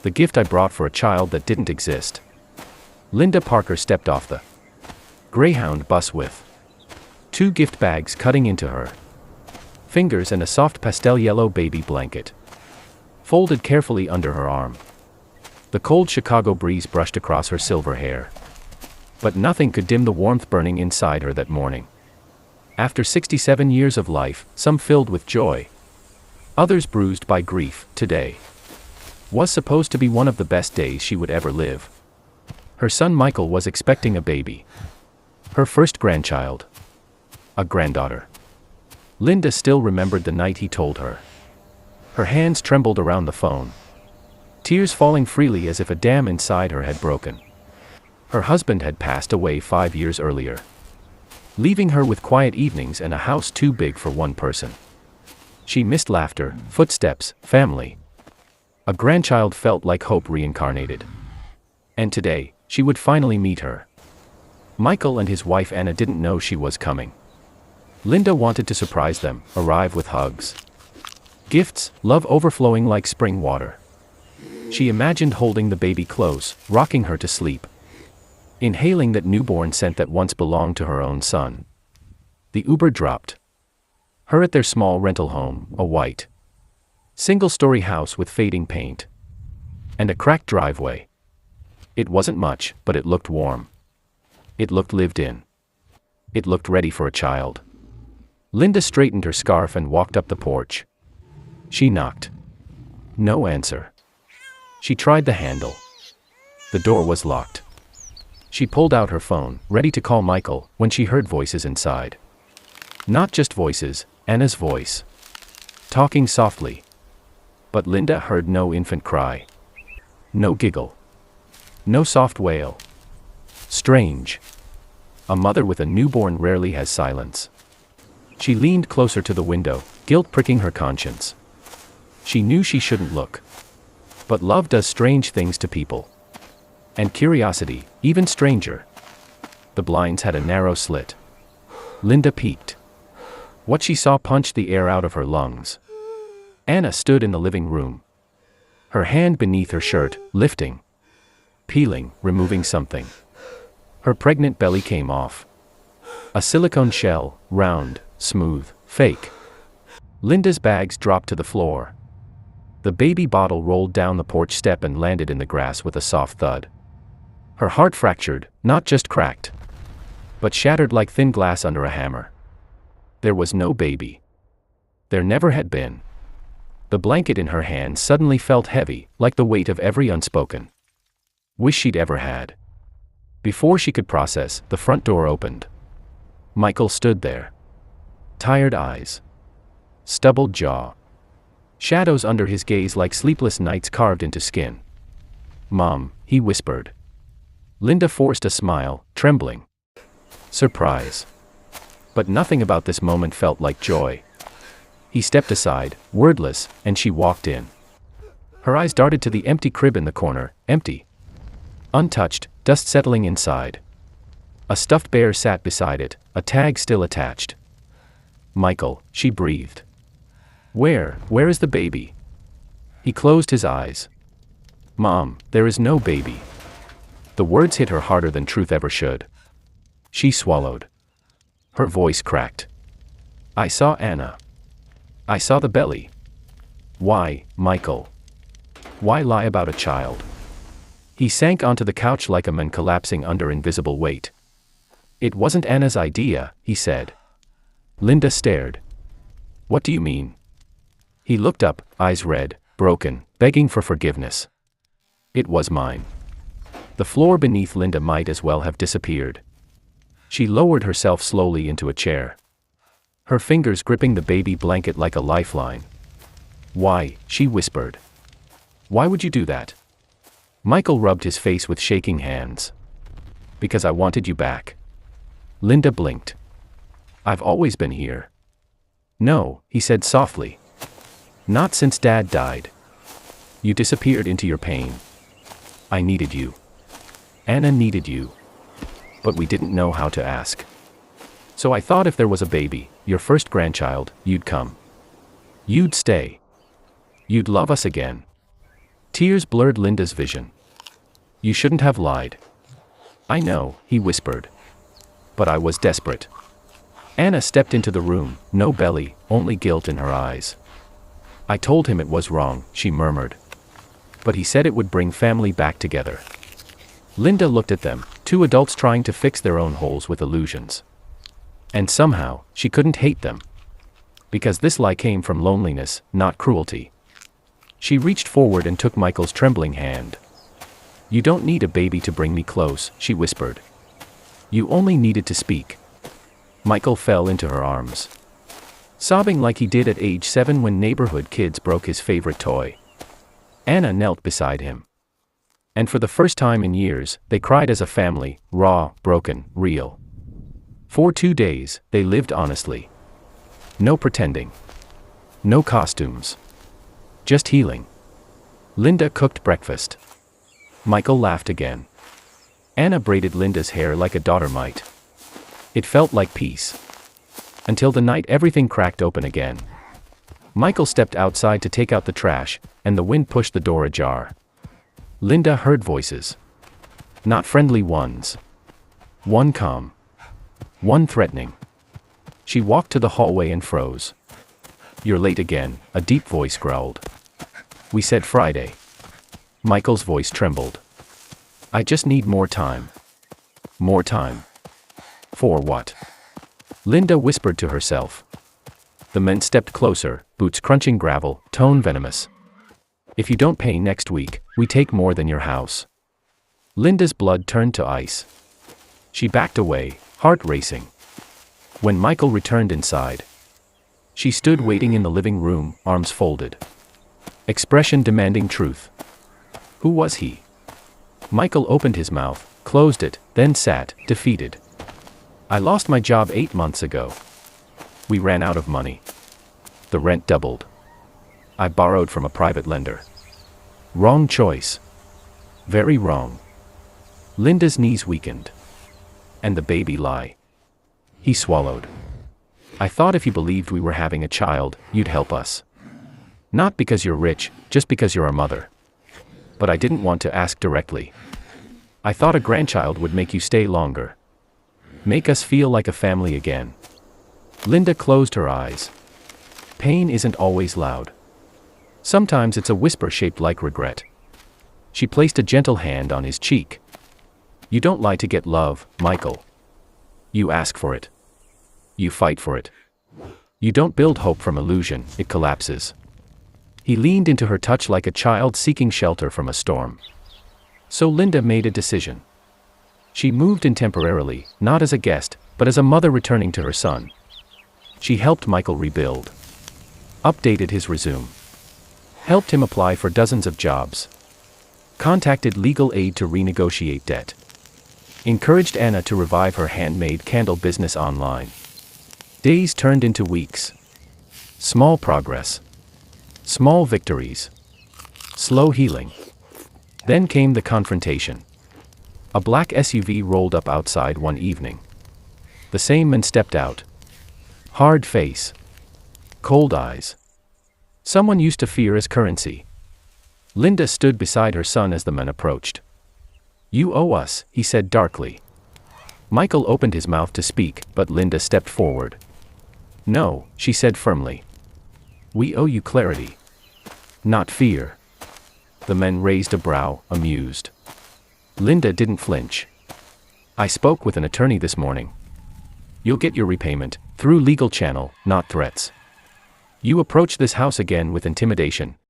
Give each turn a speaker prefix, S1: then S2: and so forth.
S1: The gift I brought for a child that didn't exist. Linda Parker stepped off the Greyhound bus with 2 gift bags cutting into her fingers and a soft pastel yellow baby blanket folded carefully under her arm. The cold Chicago breeze brushed across her silver hair. But nothing could dim the warmth burning inside her that morning. After 67 years of life, some filled with joy, others bruised by grief, today was supposed to be one of the best days she would ever live. Her son Michael was expecting a baby. Her first grandchild. A granddaughter. Linda still remembered the night he told her. Her hands trembled around the phone, tears falling freely as if a dam inside her had broken. Her husband had passed away 5 years earlier, leaving her with quiet evenings and a house too big for one person. She missed laughter, footsteps, family. A grandchild felt like hope reincarnated. And today, she would finally meet her. Michael and his wife Anna didn't know she was coming. Linda wanted to surprise them, arrive with hugs, gifts, love overflowing like spring water. She imagined holding the baby close, rocking her to sleep, inhaling that newborn scent that once belonged to her own son. The Uber dropped her at their small rental home, a white, single-story house with fading paint and a cracked driveway. It wasn't much, but it looked warm. It looked lived in. It looked ready for a child. Linda straightened her scarf and walked up the porch. She knocked. No answer. She tried the handle. The door was locked. She pulled out her phone, ready to call Michael, when she heard voices inside. Not just voices, Anna's voice, talking softly. But Linda heard no infant cry. No giggle. No soft wail. Strange. A mother with a newborn rarely has silence. She leaned closer to the window, guilt pricking her conscience. She knew she shouldn't look. But love does strange things to people. And curiosity, even stranger. The blinds had a narrow slit. Linda peeked. What she saw punched the air out of her lungs. Anna stood in the living room, her hand beneath her shirt, lifting, peeling, removing something. Her pregnant belly came off. A silicone shell, round, smooth, fake. Linda's bags dropped to the floor. The baby bottle rolled down the porch step and landed in the grass with a soft thud. Her heart fractured, not just cracked, but shattered like thin glass under a hammer. There was no baby. There never had been. The blanket in her hand suddenly felt heavy, like the weight of every unspoken wish she'd ever had. Before she could process, the front door opened. Michael stood there. Tired eyes. Stubbled jaw. Shadows under his gaze like sleepless nights carved into skin. "Mom," he whispered. Linda forced a smile, trembling. Surprise. But nothing about this moment felt like joy. He stepped aside, wordless, and she walked in. Her eyes darted to the empty crib in the corner, empty. Untouched, dust settling inside. A stuffed bear sat beside it, a tag still attached. "Michael," she breathed. Where is the baby?" He closed his eyes. "Mom, there is no baby." The words hit her harder than truth ever should. She swallowed. Her voice cracked. "I saw Anna. I saw the belly. Why, Michael? Why lie about a child?" He sank onto the couch like a man collapsing under invisible weight. "It wasn't Anna's idea," he said. Linda stared. "What do you mean?" He looked up, eyes red, broken, begging for forgiveness. "It was mine." The floor beneath Linda might as well have disappeared. She lowered herself slowly into a chair, her fingers gripping the baby blanket like a lifeline. "Why?" she whispered. "Why would you do that?" Michael rubbed his face with shaking hands. "Because I wanted you back." Linda blinked. "I've always been here." "No," he said softly. "Not since Dad died. You disappeared into your pain. I needed you. Anna needed you. But we didn't know how to ask. So I thought if there was a baby, your first grandchild, you'd come. You'd stay. You'd love us again. Tears blurred Linda's vision. You shouldn't have lied. I know, he whispered. But I was desperate. Anna stepped into the room, no belly, only guilt in her eyes. I told him it was wrong, she murmured. But he said it would bring family back together. Linda looked at them, two adults trying to fix their own holes with illusions. And somehow, she couldn't hate them. Because this lie came from loneliness, not cruelty. She reached forward and took Michael's trembling hand. You don't need a baby to bring me close, she whispered. You only needed to speak. Michael fell into her arms, sobbing like he did at age 7 when neighborhood kids broke his favorite toy. Anna knelt beside him. And for the first time in years, they cried as a family, raw, broken, real. For 2 days, they lived honestly. No pretending. No costumes. Just healing. Linda cooked breakfast. Michael laughed again. Anna braided Linda's hair like a daughter might. It felt like peace. Until the night everything cracked open again. Michael stepped outside to take out the trash, and the wind pushed the door ajar. Linda heard voices. Not friendly ones. One calm. One threatening. She walked to the hallway and froze. You're late again, a deep voice growled. We said Friday. Michael's voice trembled. I just need more time. More time. For what? Linda whispered to herself. The men stepped closer, boots crunching gravel, tone venomous. If you don't pay next week, we take more than your house. Linda's blood turned to ice. She backed away, heart racing. When Michael returned inside, she stood waiting in the living room, arms folded. Expression demanding truth. Who was he? Michael opened his mouth, closed it, then sat, defeated. I lost my job 8 months ago. We ran out of money. The rent doubled. I borrowed from a private lender. Wrong choice. Very wrong. Linda's knees weakened. And the baby lie. He swallowed. I thought if you believed we were having a child, you'd help us. Not because you're rich, just because you're a mother. But I didn't want to ask directly. I thought a grandchild would make you stay longer. Make us feel like a family again. Linda closed her eyes. Pain isn't always loud. Sometimes it's a whisper shaped like regret. She placed a gentle hand on his cheek. You don't lie to get love, Michael. You ask for it. You fight for it. You don't build hope from illusion, it collapses. He leaned into her touch like a child seeking shelter from a storm. So Linda made a decision. She moved in temporarily, not as a guest, but as a mother returning to her son. She helped Michael rebuild. Updated his resume. Helped him apply for dozens of jobs. Contacted legal aid to renegotiate debt. Encouraged Anna to revive her handmade candle business online. Days turned into weeks. Small progress. Small victories. Slow healing. Then came the confrontation. A black SUV rolled up outside one evening. The same man stepped out. Hard face. Cold eyes. Someone used to fear as currency. Linda stood beside her son as the man approached. You owe us, he said darkly. Michael opened his mouth to speak, but Linda stepped forward. No, she said firmly. We owe you clarity. Not fear. The man raised a brow, amused. Linda didn't flinch. I spoke with an attorney this morning. You'll get your repayment, through legal channel, not threats. You approach this house again with intimidation,